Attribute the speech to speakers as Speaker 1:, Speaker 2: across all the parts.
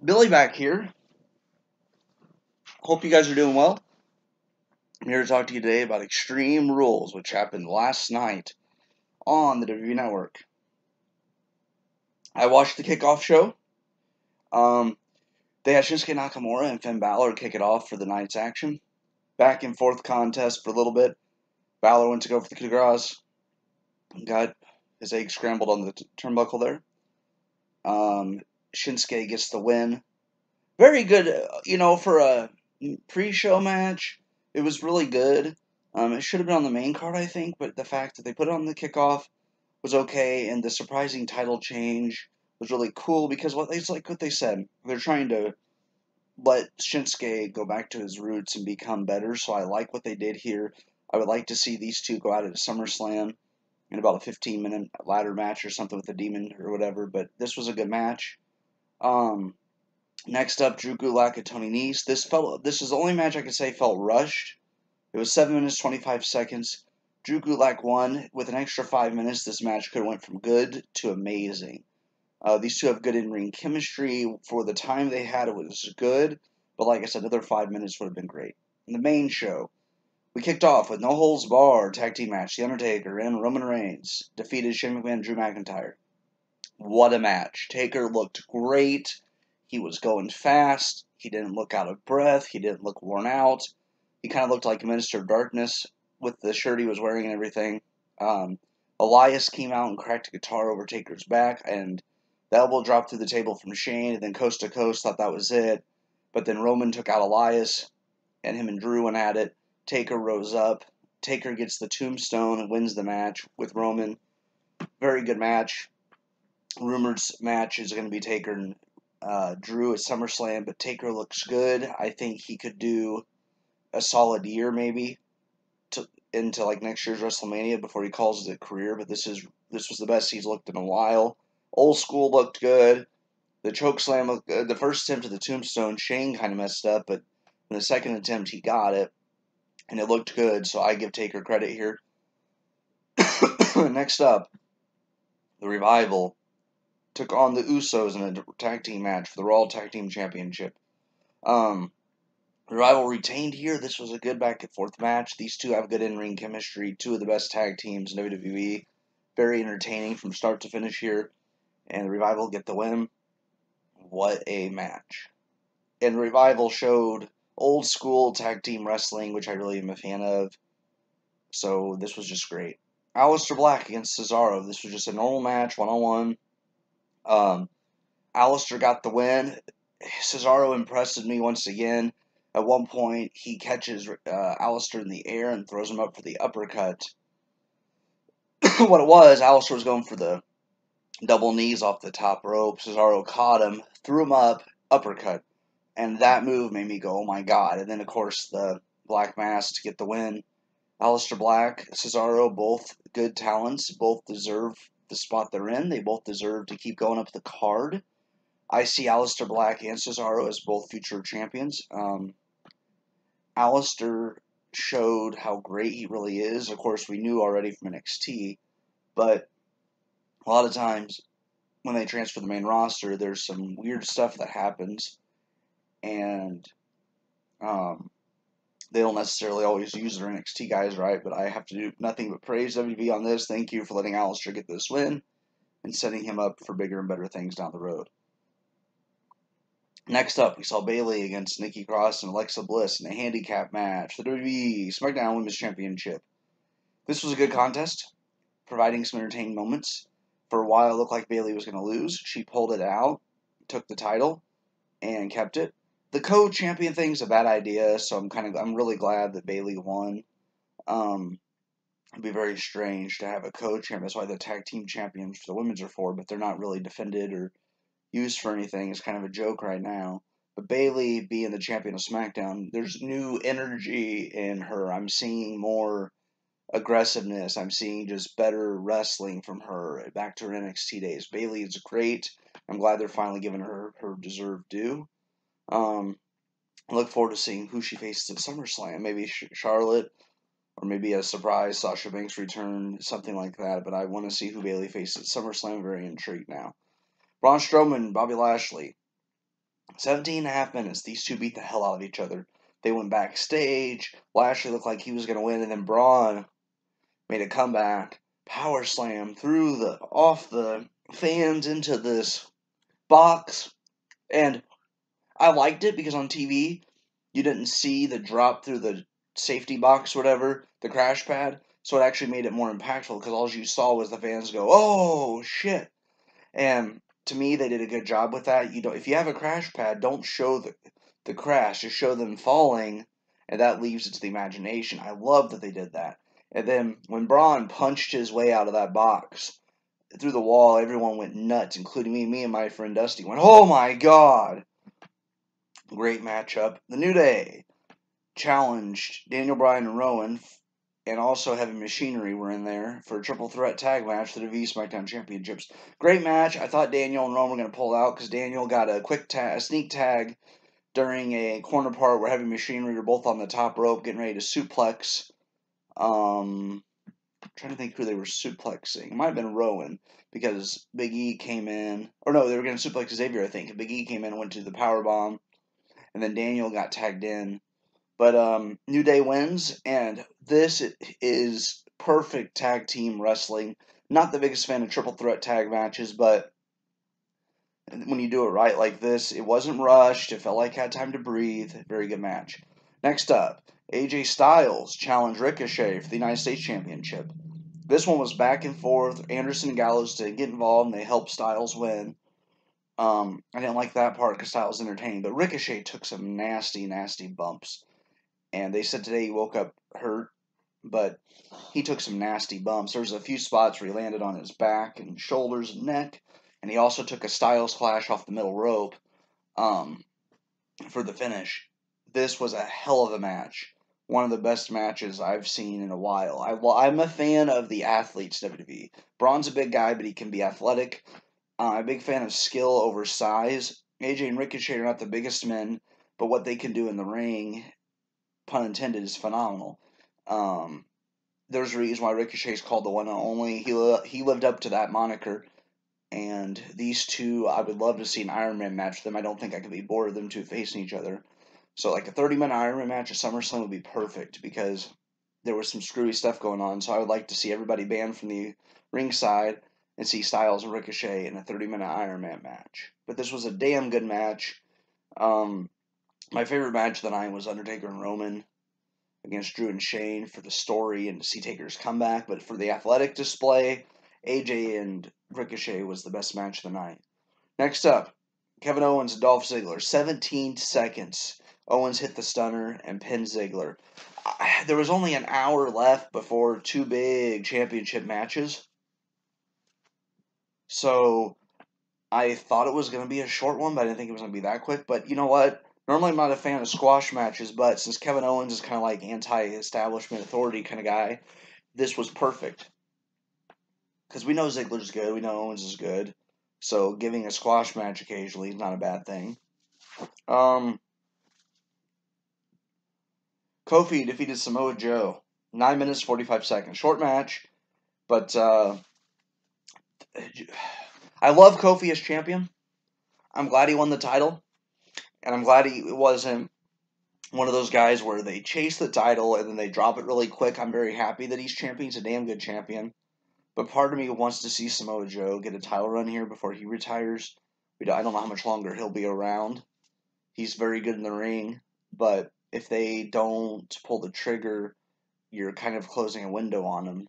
Speaker 1: Billy back here. Hope you guys are doing well. I'm here to talk to you today about Extreme Rules, which happened last night on the WWE Network. I watched the kickoff show. They had Shinsuke Nakamura and Finn Balor kick it off for the night's action. Back and forth contest for a little bit. Balor went to go for the coup de grace. Got his egg scrambled on the turnbuckle there. Shinsuke gets the win. Very good, for a pre-show match. It was really good. It should have been on the main card, I think, but the fact that they put it on the kickoff was okay, and the surprising title change was really cool because it's like what they said. They're trying to let Shinsuke go back to his roots and become better, so I like what they did here. I would like to see these two go out at a SummerSlam in about a 15-minute ladder match or something with the Demon or whatever, but this was a good match. Next up, Drew Gulak and Tony Nese. This is the only match I can say felt rushed. It was 7 minutes, 25 seconds. Drew Gulak won. With an extra 5 minutes, this match could have went from good to amazing. These two have good in-ring chemistry. For the time they had, it was good. But like I said, another 5 minutes would have been great. In the main show, we kicked off with No Holds Barred tag team match. The Undertaker and Roman Reigns defeated Shane McMahon and Drew McIntyre. What a match. Taker looked great. He was going fast. He didn't look out of breath. He didn't look worn out. He kind of looked like a Minister of Darkness with the shirt he was wearing and everything. Elias came out and cracked a guitar over Taker's back, and the elbow dropped through the table from Shane, and then coast to coast, thought that was it. But then Roman took out Elias, and him and Drew went at it. Taker rose up. Taker gets the tombstone and wins the match with Roman. Very good match. Rumored match is going to be Taker and Drew at SummerSlam, but Taker looks good. I think he could do a solid year maybe into like next year's WrestleMania before he calls it a career. But this was the best he's looked in a while. Old School looked good. The chokeslam looked good. The first attempt at the tombstone, Shane kind of messed up, but in the second attempt he got it, and it looked good. So I give Taker credit here. Next up, the Revival took on the Usos in a tag team match for the Raw Tag Team Championship. Revival retained here. This was a good back and forth match. These two have good in-ring chemistry. Two of the best tag teams in WWE. Very entertaining from start to finish here. And the Revival get the win. What a match. And Revival showed old school tag team wrestling, which I really am a fan of. So this was just great. Aleister Black against Cesaro. This was just a normal match, one-on-one. Aleister got the win. Cesaro impressed me once again. At one point, he catches Aleister in the air and throws him up for the uppercut. What it was, Aleister was going for the double knees off the top rope. Cesaro caught him, threw him up, uppercut. And that move made me go, oh my god. And then, of course, the Black Mass to get the win. Aleister Black, Cesaro, both good talents. Both deserve the spot they're in. They both deserve to keep going up the card. I see Aleister Black and Cesaro as both future champions. Aleister showed how great he really is. Of course, we knew already from NXT, but a lot of times when they transfer the main roster, there's some weird stuff that happens, and they don't necessarily always use their NXT guys right, but I have to do nothing but praise WWE on this. Thank you for letting Aleister get this win and setting him up for bigger and better things down the road. Next up, we saw Bayley against Nikki Cross and Alexa Bliss in a handicap match, the WWE SmackDown Women's Championship. This was a good contest, providing some entertaining moments. For a while, it looked like Bayley was going to lose. She pulled it out, took the title, and kept it. The co-champion thing's a bad idea, so I'm really glad that Bayley won. It'd be very strange to have a co-champion. That's why the tag team champions for the women's are for, but they're not really defended or used for anything. It's kind of a joke right now. But Bayley being the champion of SmackDown, there's new energy in her. I'm seeing more aggressiveness. I'm seeing just better wrestling from her back to her NXT days. Bayley is great. I'm glad they're finally giving her deserved due. I look forward to seeing who she faces at SummerSlam. Maybe Charlotte, or maybe a surprise Sasha Banks return, something like that. But I want to see who Bayley faces at SummerSlam. I'm very intrigued now. Braun Strowman, Bobby Lashley. 17 and a half minutes, these two beat the hell out of each other. They went backstage. Lashley looked like he was going to win, and then Braun made a comeback. Power slam off the fans into this box. And I liked it because on TV, you didn't see the drop through the safety box, whatever, the crash pad. So it actually made it more impactful because all you saw was the fans go, "Oh shit!" And to me, they did a good job with that. If you have a crash pad, don't show the crash, just show them falling, and that leaves it to the imagination. I love that they did that. And then when Braun punched his way out of that box through the wall, everyone went nuts, including me. Me and my friend Dusty went, "Oh my god!" Great matchup. The New Day challenged Daniel Bryan and Rowan, and also Heavy Machinery were in there for a triple threat tag match for the V SmackDown Championships. Great match. I thought Daniel and Rowan were going to pull out because Daniel got a sneak tag during a corner part where Heavy Machinery were both on the top rope getting ready to suplex. Trying to think who they were suplexing. It might have been Rowan because Big E came in. Or no, they were going to suplex Xavier, I think. Big E came in and went to the power bomb. And then Daniel got tagged in. But New Day wins, and this is perfect tag team wrestling. Not the biggest fan of triple threat tag matches, but when you do it right like this, it wasn't rushed. It felt like it had time to breathe. Very good match. Next up, AJ Styles challenged Ricochet for the United States Championship. This one was back and forth. Anderson and Gallows didn't get involved, and they helped Styles win. I didn't like that part because Styles was entertaining, but Ricochet took some nasty, nasty bumps. And they said today he woke up hurt, but he took some nasty bumps. There was a few spots where he landed on his back and shoulders and neck, and he also took a Styles clash off the middle rope for the finish. This was a hell of a match. One of the best matches I've seen in a while. I'm a fan of the athletes, WWE. Braun's a big guy, but he can be athletic. I'm a big fan of skill over size. AJ and Ricochet are not the biggest men, but what they can do in the ring, pun intended, is phenomenal. There's a reason why Ricochet is called the one and only. He lived up to that moniker. And these two, I would love to see an Iron Man match with them. I don't think I could be bored of them two facing each other. So like a 30-minute Iron Man match at SummerSlam would be perfect because there was some screwy stuff going on. So I would like to see everybody banned from the ringside and see Styles and Ricochet in a 30-minute Iron Man match. But this was a damn good match. My favorite match of the night was Undertaker and Roman against Drew and Shane for the story and to see Taker's comeback. But for the athletic display, AJ and Ricochet was the best match of the night. Next up, Kevin Owens and Dolph Ziggler. 17 seconds. Owens hit the stunner and pinned Ziggler. There was only an hour left before two big championship matches. So I thought it was going to be a short one, but I didn't think it was going to be that quick. But you know what? Normally I'm not a fan of squash matches, but since Kevin Owens is kind of like anti-establishment authority kind of guy, this was perfect. Because we know Ziggler's good, we know Owens is good, so giving a squash match occasionally is not a bad thing. Kofi defeated Samoa Joe. 9 minutes, 45 seconds. Short match, but I love Kofi as champion. I'm glad he won the title, and I'm glad he wasn't one of those guys where they chase the title and then they drop it really quick. I'm very happy that he's champion. He's a damn good champion. But part of me wants to see Samoa Joe get a title run here before he retires. I don't know how much longer he'll be around. He's very good in the ring, but if they don't pull the trigger, you're kind of closing a window on him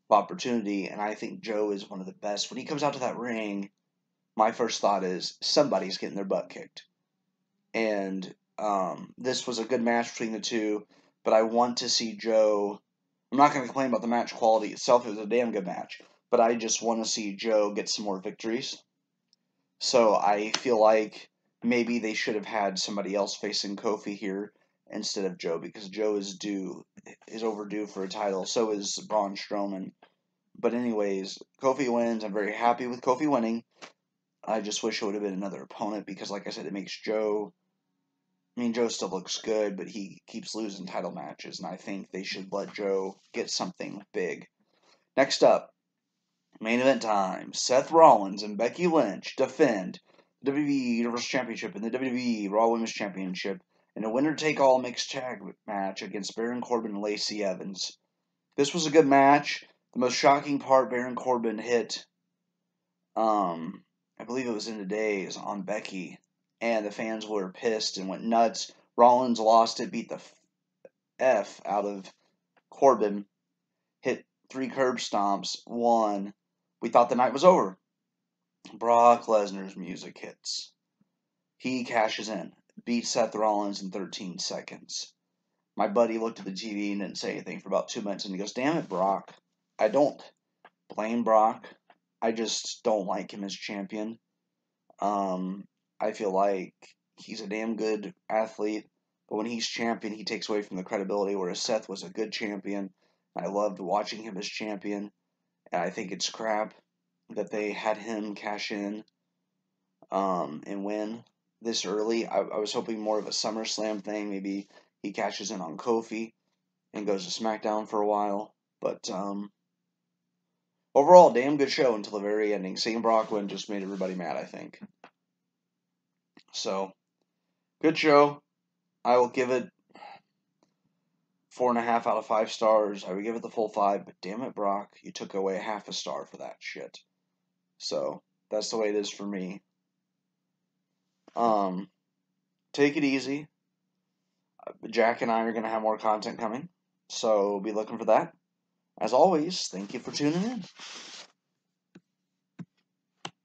Speaker 1: of opportunity, and I think Joe is one of the best. When he comes out to that ring, my first thought is somebody's getting their butt kicked. And this was a good match between the two, but I want to see Joe. I'm not going to complain about the match quality itself. It was a damn good match, but I just want to see Joe get some more victories. So I feel like maybe they should have had somebody else facing Kofi here instead of Joe, because Joe is overdue for a title. So is Braun Strowman. But anyways, Kofi wins. I'm very happy with Kofi winning. I just wish it would have been another opponent because, like I said, it makes Joe. Joe still looks good, but he keeps losing title matches, and I think they should let Joe get something big. Next up, main event time. Seth Rollins and Becky Lynch defend WWE Universal Championship and the WWE Raw Women's Championship in a winner-take-all mixed tag match against Baron Corbin and Lacey Evans. This was a good match. The most shocking part, Baron Corbin hit, I believe it was in the days, on Becky, and the fans were pissed and went nuts. Rollins lost it, beat the F out of Corbin, hit 3 curb stomps, won. We thought the night was over. Brock Lesnar's music hits. He cashes in, beats Seth Rollins in 13 seconds. My buddy looked at the TV and didn't say anything for about 2 minutes, and he goes, "Damn it, Brock." I don't blame Brock. I just don't like him as champion. I feel like he's a damn good athlete, but when he's champion, he takes away from the credibility, whereas Seth was a good champion. I loved watching him as champion, and I think it's crap that they had him cash in and win this early. I was hoping more of a SummerSlam thing. Maybe he cashes in on Kofi and goes to SmackDown for a while. But overall, damn good show until the very ending. Seeing Brock win just made everybody mad, I think. So, good show. I will give it 4.5 out of 5 stars. I would give it the full 5, but damn it, Brock, you took away half a star for that shit. So, that's the way it is for me. Take it easy. Jack and I are going to have more content coming, so be looking for that. As always, thank you for tuning in.